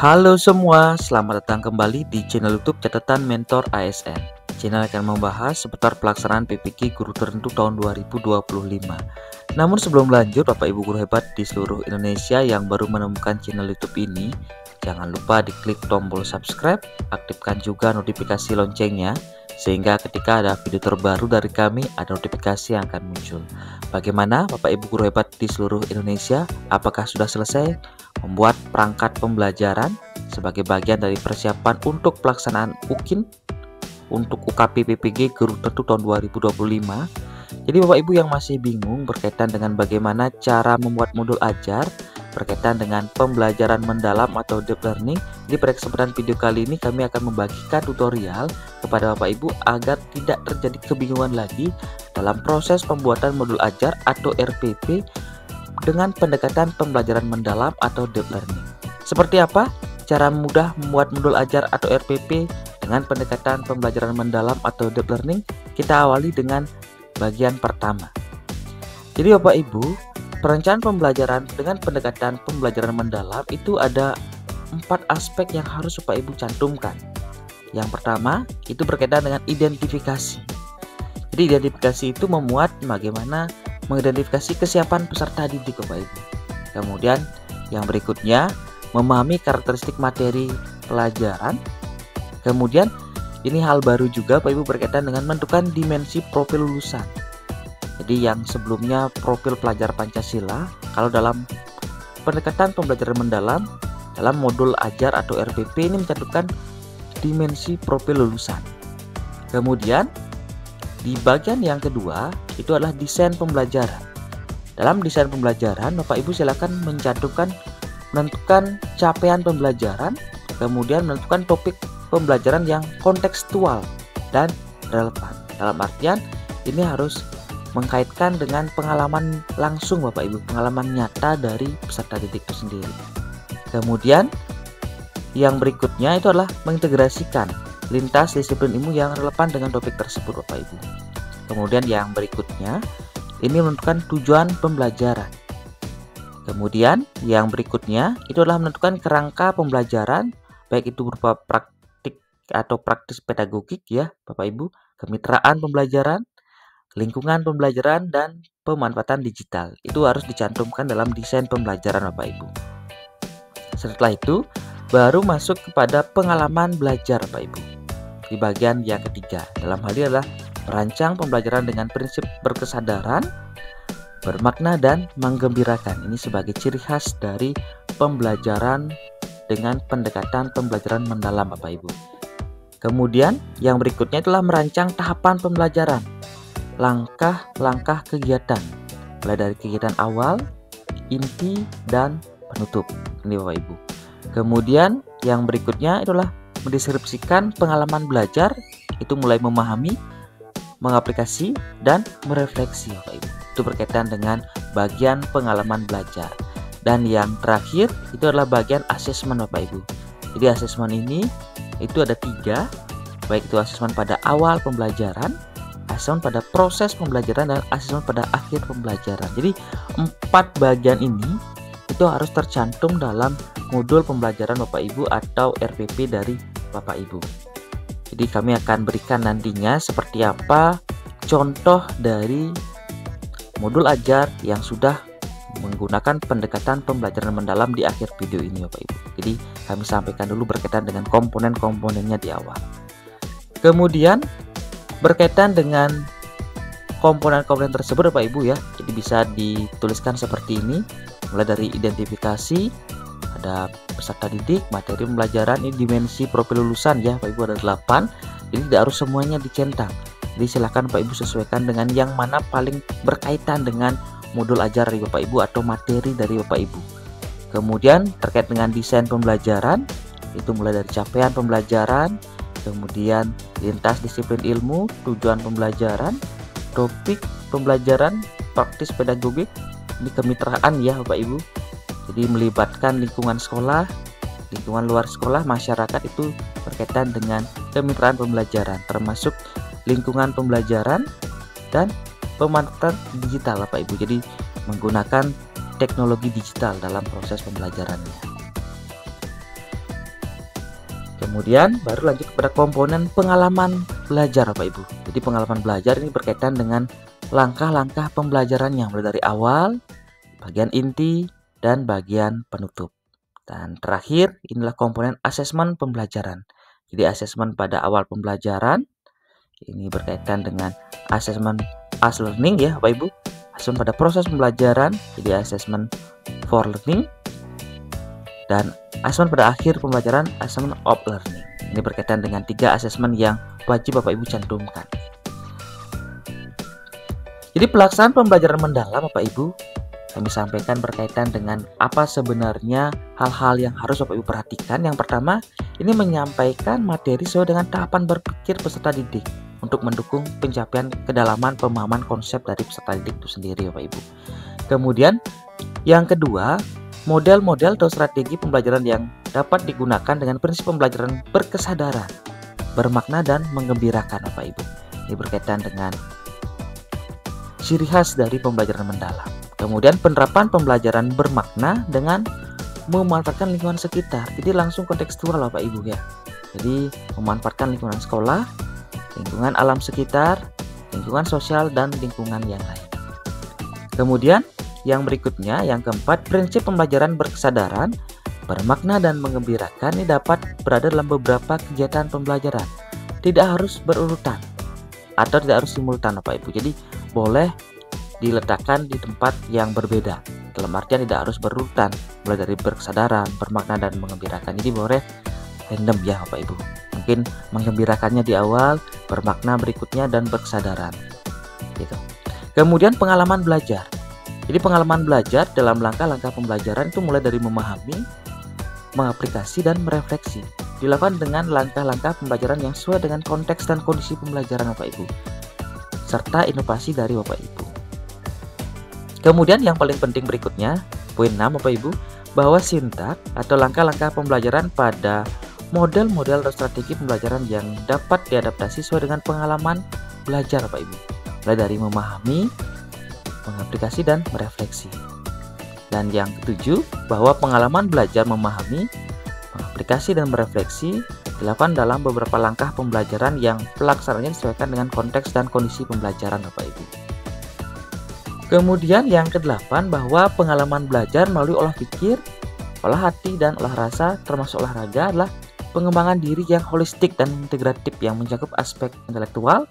Halo semua, selamat datang kembali di channel YouTube Catatan Mentor ASN. Channel akan membahas seputar pelaksanaan PPG Guru Tertentu tahun 2025. Namun sebelum lanjut, Bapak Ibu guru hebat di seluruh Indonesia yang baru menemukan channel YouTube ini, jangan lupa diklik tombol subscribe, aktifkan juga notifikasi loncengnya, sehingga ketika ada video terbaru dari kami, ada notifikasi yang akan muncul. Bagaimana Bapak Ibu guru hebat di seluruh Indonesia? Apakah sudah selesai membuat perangkat pembelajaran sebagai bagian dari persiapan untuk pelaksanaan UKIN untuk UKP PPG Guru Tertentu tahun 2025? Jadi Bapak Ibu yang masih bingung berkaitan dengan bagaimana cara membuat modul ajar berkaitan dengan pembelajaran mendalam atau deep learning, di pada kesempatan video kali ini kami akan membagikan tutorial kepada Bapak Ibu agar tidak terjadi kebingungan lagi dalam proses pembuatan modul ajar atau RPP dengan pendekatan pembelajaran mendalam atau deep learning. Seperti apa cara mudah membuat modul ajar atau RPP dengan pendekatan pembelajaran mendalam atau deep learning? Kita awali dengan bagian pertama. Jadi Bapak Ibu, perencanaan pembelajaran dengan pendekatan pembelajaran mendalam itu ada 4 aspek yang harus Bapak Ibu cantumkan. Yang pertama itu berkaitan dengan identifikasi. Jadi identifikasi itu memuat bagaimana mengidentifikasi kesiapan peserta didik Bapak Ibu. Kemudian yang berikutnya memahami karakteristik materi pelajaran. Kemudian ini hal baru juga Bapak Ibu berkaitan dengan menentukan dimensi profil lulusan. Jadi yang sebelumnya profil pelajar Pancasila, kalau dalam pendekatan pembelajaran mendalam dalam modul ajar atau RPP ini mencantumkan dimensi profil lulusan. Kemudian di bagian yang kedua itu adalah desain pembelajaran. Dalam desain pembelajaran Bapak Ibu silakan menentukan capaian pembelajaran, kemudian menentukan topik pembelajaran yang kontekstual dan relevan. Dalam artian ini harus mengkaitkan dengan pengalaman langsung Bapak Ibu, pengalaman nyata dari peserta didik itu sendiri. Kemudian yang berikutnya itu adalah mengintegrasikan lintas disiplin ilmu yang relevan dengan topik tersebut Bapak Ibu. Kemudian yang berikutnya ini menentukan tujuan pembelajaran. Kemudian yang berikutnya itu adalah menentukan kerangka pembelajaran, baik itu berupa praktik atau praktis pedagogik ya Bapak Ibu, kemitraan pembelajaran, lingkungan pembelajaran, dan pemanfaatan digital. Itu harus dicantumkan dalam desain pembelajaran Bapak Ibu. Setelah itu baru masuk kepada pengalaman belajar Bapak Ibu. Di bagian yang ketiga, dalam hal ini adalah merancang pembelajaran dengan prinsip berkesadaran, bermakna, dan menggembirakan. Ini sebagai ciri khas dari pembelajaran dengan pendekatan pembelajaran mendalam Bapak Ibu. Kemudian yang berikutnya adalah merancang tahapan pembelajaran, langkah-langkah kegiatan, mulai dari kegiatan awal, inti, dan penutup. Ini Bapak Ibu. Kemudian yang berikutnya adalah mendeskripsikan pengalaman belajar, itu mulai memahami, mengaplikasi, dan merefleksi Bapak Ibu. Itu berkaitan dengan bagian pengalaman belajar. Dan yang terakhir itu adalah bagian asesmen Bapak Ibu. Jadi asesmen ini itu ada 3, baik itu asesmen pada awal pembelajaran, asesmen pada proses pembelajaran, dan asesmen pada akhir pembelajaran. Jadi 4 bagian ini itu harus tercantum dalam modul pembelajaran Bapak Ibu atau RPP dari Bapak Ibu. Jadi kami akan berikan nantinya seperti apa contoh dari modul ajar yang sudah menggunakan pendekatan pembelajaran mendalam di akhir video ini Bapak Ibu. Jadi kami sampaikan dulu berkaitan dengan komponen-komponennya di awal. Kemudian berkaitan dengan komponen-komponen tersebut Bapak Ibu ya, jadi bisa dituliskan seperti ini, mulai dari identifikasi, ada peserta didik, materi pembelajaran, ini dimensi profil lulusan ya Bapak Ibu ada 8, jadi tidak harus semuanya dicentang. Jadi silakan Bapak Ibu sesuaikan dengan yang mana paling berkaitan dengan modul ajar dari Bapak Ibu atau materi dari Bapak Ibu. Kemudian terkait dengan desain pembelajaran, itu mulai dari capaian pembelajaran, kemudian lintas disiplin ilmu, tujuan pembelajaran, topik pembelajaran, praktis pedagogik, ini kemitraan ya Bapak Ibu. Jadi melibatkan lingkungan sekolah, lingkungan luar sekolah, masyarakat, itu berkaitan dengan kemitraan pembelajaran, termasuk lingkungan pembelajaran dan pemanfaatan digital Bapak Ibu. Jadi menggunakan teknologi digital dalam proses pembelajarannya. Kemudian baru lanjut kepada komponen pengalaman belajar Bapak Ibu. Jadi pengalaman belajar ini berkaitan dengan langkah-langkah pembelajarannya mulai dari awal, bagian inti, dan bagian penutup. Dan terakhir inilah komponen asesmen pembelajaran. Jadi asesmen pada awal pembelajaran ini berkaitan dengan asesmen as learning ya Bapak Ibu. Asesmen pada proses pembelajaran, jadi asesmen for learning. Dan asesmen pada akhir pembelajaran, asesmen of learning. Ini berkaitan dengan 3 asesmen yang wajib Bapak Ibu cantumkan. Jadi pelaksanaan pembelajaran mendalam Bapak Ibu kami sampaikan berkaitan dengan apa sebenarnya hal-hal yang harus Bapak Ibu perhatikan. Yang pertama, ini menyampaikan materi sesuai dengan tahapan berpikir peserta didik untuk mendukung pencapaian kedalaman pemahaman konsep dari peserta didik itu sendiri Bapak Ibu. Kemudian yang kedua, model-model atau strategi pembelajaran yang dapat digunakan dengan prinsip pembelajaran berkesadaran, bermakna dan menggembirakan Bapak Ibu. Ini berkaitan dengan ciri khas dari pembelajaran mendalam. Kemudian penerapan pembelajaran bermakna dengan memanfaatkan lingkungan sekitar. Jadi langsung kontekstual Bapak Ibu ya. Jadi memanfaatkan lingkungan sekolah, lingkungan alam sekitar, lingkungan sosial, dan lingkungan yang lain. Kemudian yang berikutnya, yang keempat, prinsip pembelajaran berkesadaran, bermakna dan menggembirakan ini dapat berada dalam beberapa kegiatan pembelajaran. Tidak harus berurutan atau tidak harus simultan Bapak Ibu. Jadi boleh diletakkan di tempat yang berbeda. Dalam artian tidak harus berurutan, mulai dari berkesadaran, bermakna dan menggembirakan. Jadi boleh random ya Bapak Ibu. Mungkin menggembirakannya di awal, bermakna berikutnya, dan berkesadaran. Gitu. Kemudian pengalaman belajar. Jadi pengalaman belajar dalam langkah-langkah pembelajaran itu mulai dari memahami, mengaplikasi, dan merefleksi. Dilakukan dengan langkah-langkah pembelajaran yang sesuai dengan konteks dan kondisi pembelajaran Bapak Ibu, serta inovasi dari Bapak Ibu. Kemudian yang paling penting berikutnya, poin 6 Bapak Ibu, bahwa sintak atau langkah-langkah pembelajaran pada model-model atau strategi pembelajaran yang dapat diadaptasi sesuai dengan pengalaman belajar Bapak Ibu. Mulai dari memahami, mengaplikasi, dan merefleksi. Dan yang ketujuh, bahwa pengalaman belajar memahami, mengaplikasi, dan merefleksi dilakukan dalam beberapa langkah pembelajaran yang pelaksanaannya disesuaikan dengan konteks dan kondisi pembelajaran Bapak Ibu. Kemudian yang kedelapan, bahwa pengalaman belajar melalui olah pikir, olah hati, dan olah rasa termasuk olahraga adalah pengembangan diri yang holistik dan integratif yang mencakup aspek intelektual,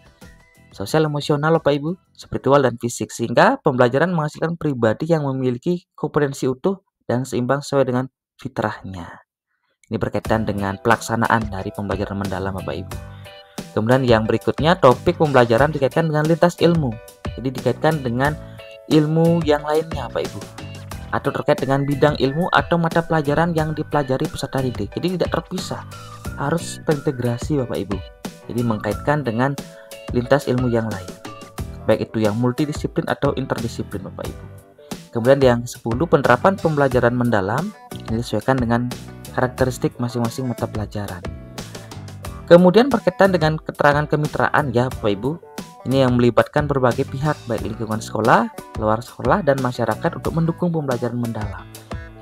sosial, emosional Bapak Ibu, spiritual, dan fisik, sehingga pembelajaran menghasilkan pribadi yang memiliki kompetensi utuh dan seimbang sesuai dengan fitrahnya. Ini berkaitan dengan pelaksanaan dari pembelajaran mendalam Bapak Ibu. Kemudian yang berikutnya, topik pembelajaran dikaitkan dengan lintas ilmu. Jadi dikaitkan dengan ilmu yang lainnya Bapak Ibu, atau terkait dengan bidang ilmu atau mata pelajaran yang dipelajari peserta didik. Jadi tidak terpisah, harus terintegrasi Bapak Ibu. Jadi mengkaitkan dengan lintas ilmu yang lain, baik itu yang multidisiplin atau interdisiplin Bapak Ibu. Kemudian yang 10, penerapan pembelajaran mendalam ini disesuaikan dengan karakteristik masing-masing mata pelajaran. Kemudian berkaitan dengan keterangan kemitraan ya Bapak Ibu. Ini yang melibatkan berbagai pihak, baik lingkungan sekolah, luar sekolah, dan masyarakat untuk mendukung pembelajaran mendalam.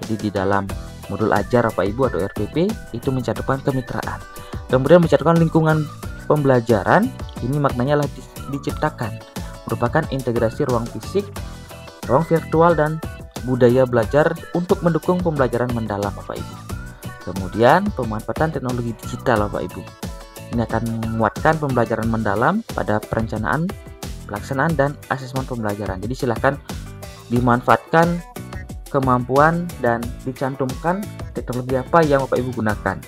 Jadi di dalam modul ajar Bapak Ibu atau RPP itu mencantumkan kemitraan. Kemudian mencantumkan lingkungan pembelajaran, ini maknanya adalah diciptakan, merupakan integrasi ruang fisik, ruang virtual, dan budaya belajar untuk mendukung pembelajaran mendalam Bapak Ibu. Kemudian pemanfaatan teknologi digital Bapak Ibu. Ini akan menguatkan pembelajaran mendalam pada perencanaan, pelaksanaan, dan asesmen pembelajaran. Jadi silahkan dimanfaatkan kemampuan dan dicantumkan teknologi apa yang Bapak Ibu gunakan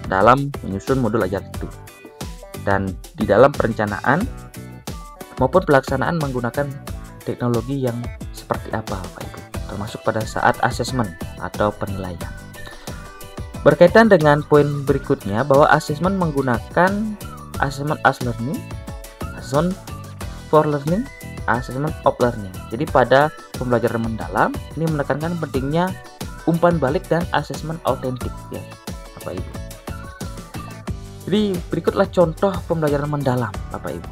dalam menyusun modul ajar itu. Dan di dalam perencanaan maupun pelaksanaan menggunakan teknologi yang seperti apa Bapak Ibu, termasuk pada saat asesmen atau penilaian. Berkaitan dengan poin berikutnya, bahwa asesmen menggunakan asesmen as learning, asesmen for learning, asesmen of learning. Jadi pada pembelajaran mendalam ini menekankan pentingnya umpan balik dan asesmen autentik ya Bapak Ibu. Jadi berikutlah contoh pembelajaran mendalam Bapak Ibu.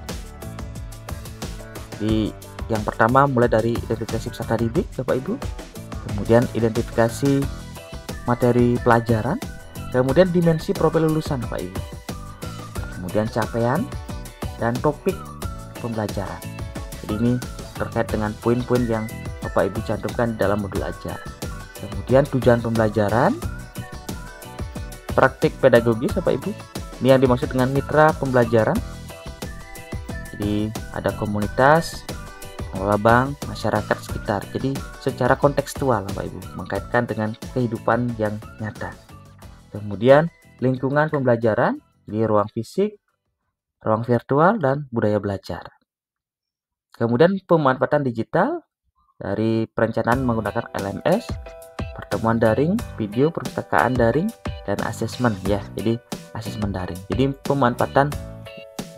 Di yang pertama mulai dari identifikasi peserta didik Bapak Ibu, kemudian identifikasi materi pelajaran, Kemudian dimensi profil lulusan Bapak Ibu. Kemudian capaian dan topik pembelajaran. Jadi ini terkait dengan poin-poin yang Bapak Ibu cantumkan dalam modul ajar. Kemudian tujuan pembelajaran, praktik pedagogis Bapak Ibu. Ini yang dimaksud dengan mitra pembelajaran. Jadi ada komunitas, pengelola bank, masyarakat sekitar. Jadi secara kontekstual Bapak Ibu, mengkaitkan dengan kehidupan yang nyata. Kemudian lingkungan pembelajaran, jadi ruang fisik, ruang virtual, dan budaya belajar. Kemudian pemanfaatan digital dari perencanaan menggunakan LMS, pertemuan daring, video perpustakaan daring, dan asesmen ya. Jadi asesmen daring. Jadi pemanfaatan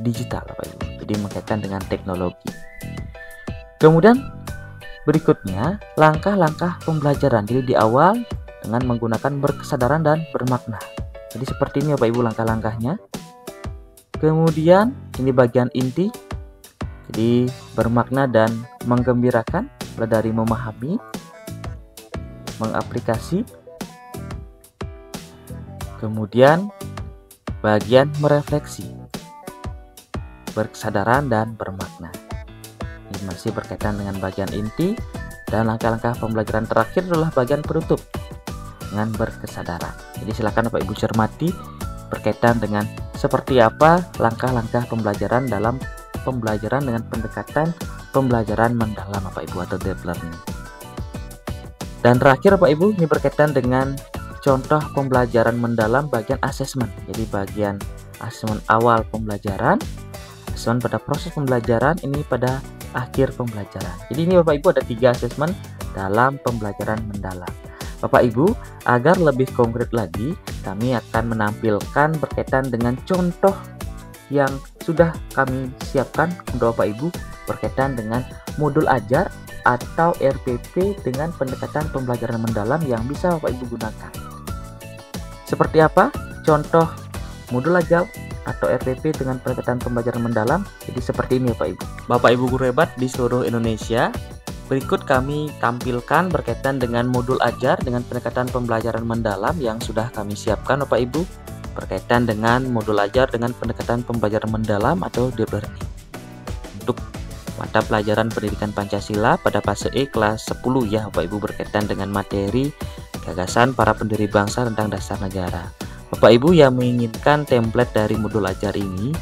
digital Bapak Ibu. Jadi mengkaitkan dengan teknologi. Kemudian berikutnya langkah-langkah pembelajaran. Jadi di awal dengan menggunakan berkesadaran dan bermakna. Jadi seperti ini Bapak Ibu langkah-langkahnya. Kemudian ini bagian inti. Jadi bermakna dan menggembirakan, mulai dari memahami, mengaplikasi. Kemudian bagian merefleksi, berkesadaran dan bermakna. Ini masih berkaitan dengan bagian inti, dan langkah-langkah pembelajaran terakhir adalah bagian penutup dengan berkesadaran. Jadi silakan Bapak Ibu cermati berkaitan dengan seperti apa langkah-langkah pembelajaran dalam pembelajaran dengan pendekatan pembelajaran mendalam Bapak Ibu atau deep learning. Dan terakhir Bapak Ibu, ini berkaitan dengan contoh pembelajaran mendalam bagian asesmen. Jadi bagian asesmen awal pembelajaran, asesmen pada proses pembelajaran, ini pada akhir pembelajaran. Jadi ini Bapak Ibu ada 3 asesmen dalam pembelajaran mendalam. Bapak Ibu, agar lebih konkret lagi, kami akan menampilkan berkaitan dengan contoh yang sudah kami siapkan untuk Bapak Ibu berkaitan dengan modul ajar atau RPP dengan pendekatan pembelajaran mendalam yang bisa Bapak Ibu gunakan. Seperti apa contoh modul ajar atau RPP dengan pendekatan pembelajaran mendalam? Jadi seperti ini Bapak Ibu. Bapak Ibu guru hebat di seluruh Indonesia, berikut kami tampilkan berkaitan dengan modul ajar dengan pendekatan pembelajaran mendalam yang sudah kami siapkan Bapak Ibu, berkaitan dengan modul ajar dengan pendekatan pembelajaran mendalam atau deep learning. Untuk mata pelajaran pendidikan Pancasila pada fase E kelas 10 ya Bapak Ibu, berkaitan dengan materi gagasan para pendiri bangsa tentang dasar negara. Bapak Ibu yang menginginkan template dari modul ajar ini,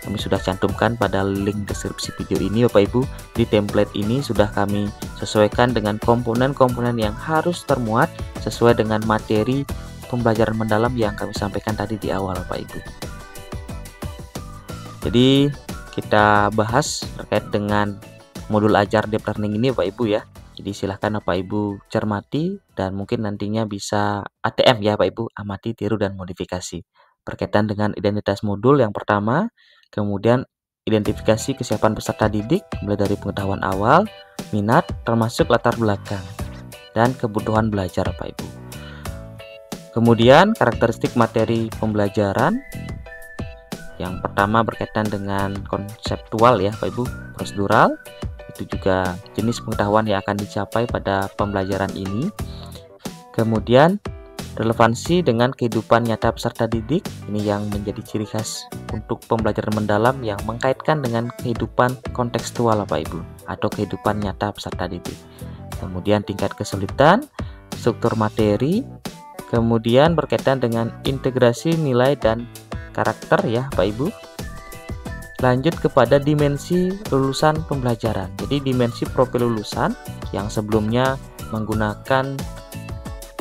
kami sudah cantumkan pada link deskripsi video ini Bapak Ibu. Di template ini sudah kami sesuaikan dengan komponen-komponen yang harus termuat sesuai dengan materi pembelajaran mendalam yang kami sampaikan tadi di awal Bapak Ibu. Jadi kita bahas terkait dengan modul ajar deep learning ini Bapak Ibu ya. Jadi silahkan Bapak Ibu cermati dan mungkin nantinya bisa ATM ya Bapak Ibu, amati, tiru, dan modifikasi. Berkaitan dengan identitas modul yang pertama, kemudian identifikasi kesiapan peserta didik mulai dari pengetahuan awal, minat, termasuk latar belakang, dan kebutuhan belajar Bapak Ibu. Kemudian karakteristik materi pembelajaran. Yang pertama berkaitan dengan konseptual ya Bapak Ibu, prosedural. Itu juga jenis pengetahuan yang akan dicapai pada pembelajaran ini. Kemudian relevansi dengan kehidupan nyata peserta didik, ini yang menjadi ciri khas untuk pembelajaran mendalam yang mengkaitkan dengan kehidupan kontekstual Bapak Ibu atau kehidupan nyata peserta didik. Kemudian tingkat kesulitan, struktur materi, kemudian berkaitan dengan integrasi nilai dan karakter ya Bapak Ibu. Lanjut kepada dimensi lulusan pembelajaran. Jadi dimensi profil lulusan yang sebelumnya menggunakan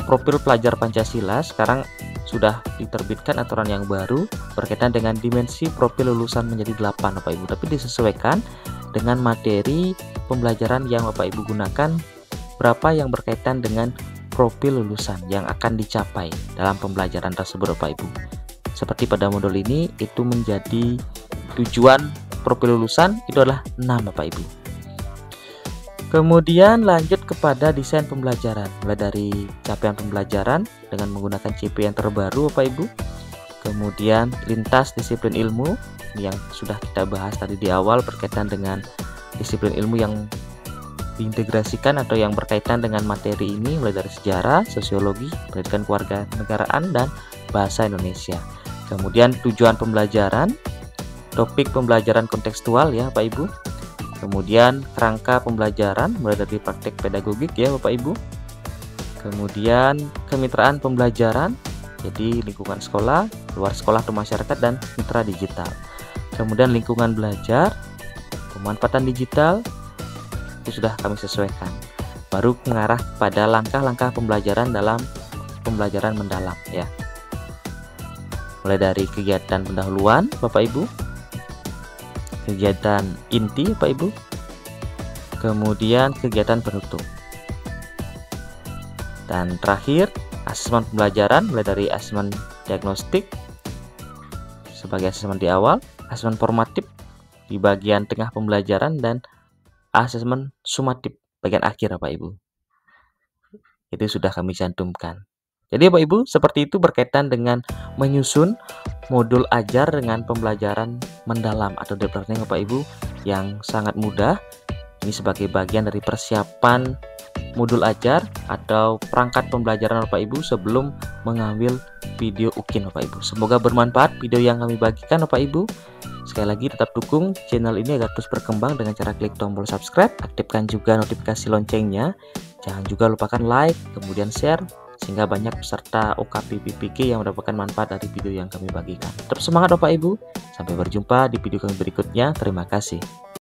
profil pelajar Pancasila, sekarang sudah diterbitkan aturan yang baru berkaitan dengan dimensi profil lulusan menjadi 8 Bapak Ibu, tapi disesuaikan dengan materi pembelajaran yang Bapak Ibu gunakan, berapa yang berkaitan dengan profil lulusan yang akan dicapai dalam pembelajaran tersebut Bapak Ibu. Seperti pada modul ini, itu menjadi tujuan profil lulusan itu adalah 6 Bapak Ibu. Kemudian lanjut kepada desain pembelajaran, mulai dari capaian pembelajaran dengan menggunakan CP yang terbaru Bapak Ibu. Kemudian lintas disiplin ilmu yang sudah kita bahas tadi di awal berkaitan dengan disiplin ilmu yang diintegrasikan atau yang berkaitan dengan materi ini, mulai dari sejarah, sosiologi, pendidikan kewarganegaraan, dan bahasa Indonesia. Kemudian tujuan pembelajaran, topik pembelajaran kontekstual ya Bapak Ibu. Kemudian kerangka pembelajaran mulai dari praktek pedagogik ya Bapak Ibu. Kemudian kemitraan pembelajaran, jadi lingkungan sekolah, luar sekolah atau masyarakat, dan mitra digital. Kemudian lingkungan belajar, pemanfaatan digital, itu sudah kami sesuaikan. Baru mengarah pada langkah-langkah pembelajaran dalam pembelajaran mendalam ya. Mulai dari kegiatan pendahuluan Bapak Ibu, kegiatan inti Bapak Ibu, kemudian kegiatan penutup. Dan terakhir, asesmen pembelajaran mulai dari asesmen diagnostik sebagai asesmen di awal, asesmen formatif di bagian tengah pembelajaran, dan asesmen sumatif bagian akhir Bapak Ibu. Itu sudah kami cantumkan. Jadi Bapak Ibu, seperti itu berkaitan dengan menyusun modul ajar dengan pembelajaran mendalam atau deep learning Bapak Ibu, yang sangat mudah. Ini sebagai bagian dari persiapan modul ajar atau perangkat pembelajaran Bapak Ibu sebelum mengambil video UKIN Bapak Ibu. Semoga bermanfaat video yang kami bagikan Bapak Ibu. Sekali lagi tetap dukung channel ini agar terus berkembang dengan cara klik tombol subscribe, aktifkan juga notifikasi loncengnya. Jangan juga lupakan like, kemudian share, sehingga banyak peserta UKP PPK yang mendapatkan manfaat dari video yang kami bagikan. Tetap semangat Bapak Ibu, sampai berjumpa di video kami berikutnya. Terima kasih.